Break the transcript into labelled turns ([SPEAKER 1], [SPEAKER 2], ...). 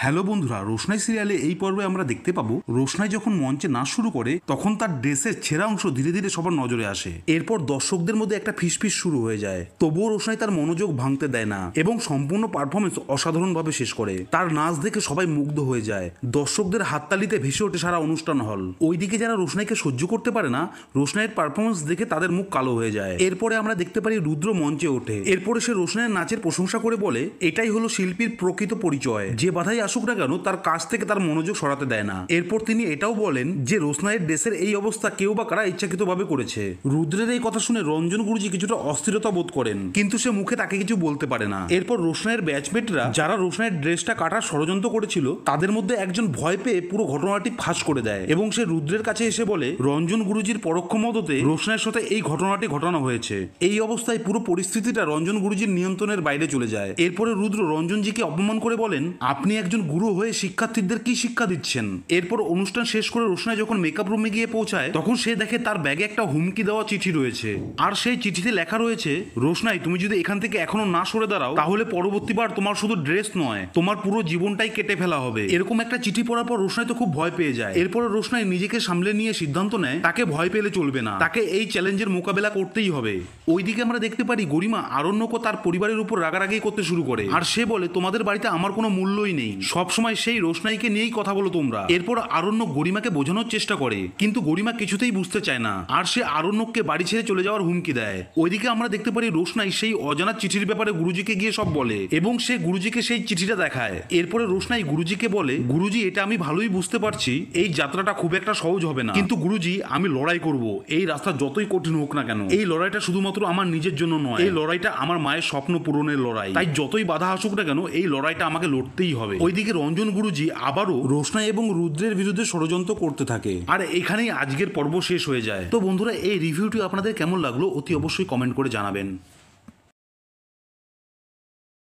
[SPEAKER 1] Hello বন্ধুরা, রোশনাই সিরিয়ালে এই পর্বে আমরা দেখতে পাবো রোশনাই যখন মঞ্চে নাচ শুরু করে তখন তার ড্রেসের ছেঁড়া অংশ ধীরে ধীরে সবার নজরে আসে। এরপর দর্শকদের মধ্যে একটা ফিসফিস শুরু হয়ে যায়। তবুও রোশনাই তার মনোযোগ ভাঙতে দেয় না এবং সম্পূর্ণ পারফরমেন্স অসাধারণভাবে শেষ করে। তার নাচ দেখে সবাই মুগ্ধ হয়ে যায়। দর্শকদের হাততালিতে ভেসে ওঠে সারা অনুষ্ঠান হল। ওইদিকে যারা রোশনাইকে সহ্য করতে পারে না, রোশনাইয়ের পারফরমেন্স দেখে তাদের মুখ কালো হয়ে যায়। এরপরে আমরা দেখতে পারি রুদ্র মঞ্চে ওঠে। এরপরে সে রোশনাইয়ের নাচের প্রশংসা করে বলে, এটাই হলো শিল্পীর প্রকৃত পরিচয়। যে বাধাই আসুক না কেন তার কাছ থেকে তার মনোযোগ সরাতে দেয় না। এরপর তিনি এটাও বলেন যে রোশনাইয়ের ড্রেসের এই অবস্থা কেউ বা কারা ইচ্ছাকৃতভাবে করেছে। রুদ্রের এই কথা শুনে রঞ্জন গুরুজি কিছুটা অস্থিরতা বোধ করেন, কিন্তু সে মুখে তাকে কিছু বলতে পারে না। এরপর রোশনাইয়ের ব্যাচমেটরা যারা রোশনাইয়ের ড্রেসটা কাটার ষড়যন্ত্র করেছিল তাদের মধ্যে একজন ভয় পেয়ে পুরো ঘটনাটি ফাঁস করে দেয় এবং সে রুদ্রের কাছে এসে বলে রঞ্জন গুরুজির পরোক্ষ মদতে রোশনাইয়ের সাথে এই ঘটনাটি ঘটানো হয়েছে। এই অবস্থায় পুরো পরিস্থিতিটা রঞ্জন গুরুজির নিয়ন্ত্রণের বাইরে চলে যায়। এরপরে রুদ্র রঞ্জনজিকে অপমান করে বলেন, আপনি একজন গুরু হয়ে শিক্ষার্থীদের কি শিক্ষা দিচ্ছেন? এরপর অনুষ্ঠান শেষ করে রোশনাই যখন মেকআপ রুমে গিয়ে পৌঁছায় তখন সে দেখে তার ব্যাগে একটা হুমকি দেওয়া চিঠি রয়েছে। আর সেই চিঠিতে লেখা রয়েছে, রোশনাই তুমি যদি এখান থেকে এখনো না সরে দাঁড়াও তাহলে পরবর্তীবার তোমার শুধু ড্রেস নয়, তোমার পুরো জীবনটাই কেটে ফেলা হবে। এরকম একটা চিঠি পড়ার পর রোশনাই তো খুব ভয় পেয়ে যায়। এরপর রোশনাই নিজেকে সামলে নিয়ে সিদ্ধান্ত নেয় তাকে ভয় পেলে চলবে না, তাকে এই চ্যালেঞ্জের মোকাবেলা করতেই হবে। ওইদিকে আমরা দেখতে পারি গরিমা আরণ্যক তার পরিবারের উপর রাগারাগি করতে শুরু করে। আর সে বলে, তোমাদের বাড়িতে আমার কোনো মূল্যই নেই, সবসময় সেই রোশনাইকে নিয়েই কথা বলো তোমরা। এরপর আরণ্যক গরিমাকে বোঝানোর চেষ্টা করে, কিন্তু গরিমা কিছুতেই বুঝতে চায় না। আর সে আরণ্যককে বাড়ি ছেড়ে চলে যাওয়ার হুমকি দেয়। ওইদিকে আমরা দেখতে পারি রোশনাই সেই অজানা চিঠির ব্যাপারে গুরুজিকে গিয়ে সব বলে এবং সে গুরুজিকে সেই চিঠিটা দেখায়। এরপরে রোশনাই গুরুজিকে বলে, গুরুজি এটা আমি ভালোই বুঝতে পারছি এই যাত্রাটা খুব একটা সহজ হবে না, কিন্তু গুরুজি আমি লড়াই করব। এই রাস্তা যতই কঠিন হোক না কেন, এই লড়াইটা শুধুমাত্র আমার নিজের জন্য নয়, এই লড়াইটা আমার মায়ের স্বপ্ন পূরণের লড়াই। তাই যতই বাধা আসুক না কেন এই লড়াইটা আমাকে লড়তেই হবে। ওইদিকে রঞ্জন গুরুজি আবারও রোশনাই এবং রুদ্রের বিরুদ্ধে ষড়যন্ত্র করতে থাকে। আর এখানেই আজকের পর্ব শেষ হয়ে যায়। তো বন্ধুরা, এই রিভিউটি আপনাদের কেমন লাগলো অতি অবশ্যই কমেন্ট করে জানাবেন।